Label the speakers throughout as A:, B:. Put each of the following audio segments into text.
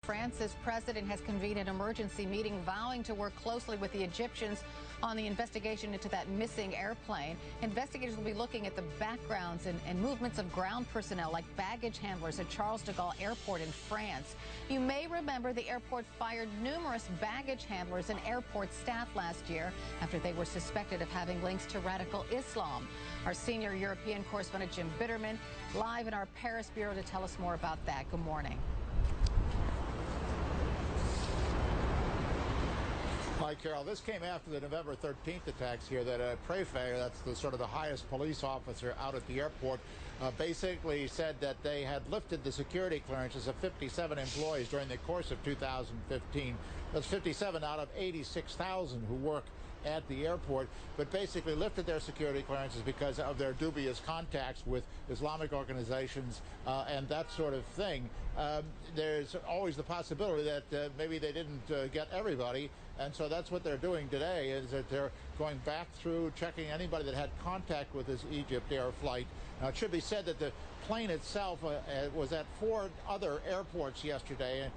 A: France's president has convened an emergency meeting vowing to work closely with the Egyptians on the investigation into that missing airplane. Investigators will be looking at the backgrounds and movements of ground personnel like baggage handlers at Charles de Gaulle Airport in France. You may remember the airport fired numerous baggage handlers and airport staff last year after they were suspected of having links to radical Islam. Our senior European correspondent Jim Bitterman live in our Paris bureau to tell us more about that. Good morning.
B: Hi, Carol. This came after the November 13th attacks here that Prefet, that's the sort of the highest police officer out at the airport, basically said that they had lifted the security clearances of 57 employees during the course of 2015. That's 57 out of 86,000 who work at the airport, but basically lifted their security clearances because of their dubious contacts with Islamic organizations and that sort of thing. There's always the possibility that maybe they didn't get everybody, and so that's what they're doing today, is that they're going back through, checking anybody that had contact with this Egypt Air flight. Now, it should be said that the plane itself was at 4 other airports yesterday,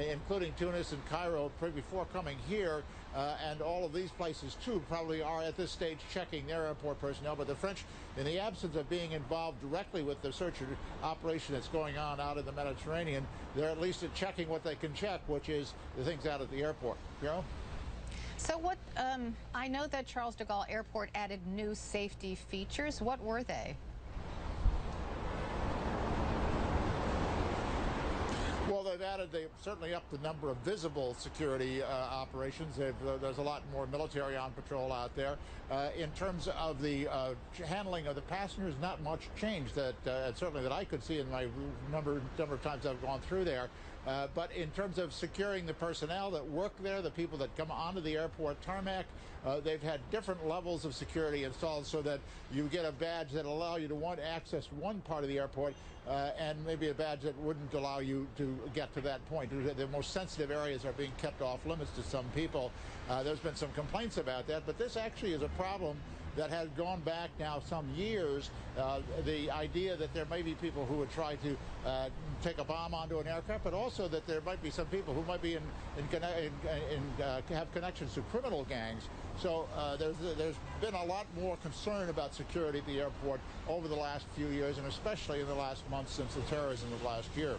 B: including Tunis and Cairo, before coming here, and all of these places, too, probably are at this stage checking their airport personnel. But the French, in the absence of being involved directly with the search operation that's going on out in the Mediterranean, they're at least checking what they can check, which is the things out at the airport. Carol?
A: So I know that Charles de Gaulle Airport added new safety features. What were they?
B: Well, they've certainly upped the number of visible security operations. There's a lot more military on patrol out there. In terms of the handling of the passengers, not much change certainly that I could see in my number of times I've gone through there. But in terms of securing the personnel that work there, the people that come onto the airport tarmac, they've had different levels of security installed so that you get a badge that allow you to access one part of the airport and maybe a badge that wouldn't allow you to get to that point. The most sensitive areas are being kept off limits to some people. There's been some complaints about that, but this actually is a problem that has gone back now some years. The idea that there may be people who would try to take a bomb onto an aircraft, but also that there might be some people who might be have connections to criminal gangs. So there's been a lot more concern about security at the airport over the last few years, and especially in the last month since the terrorism of last year.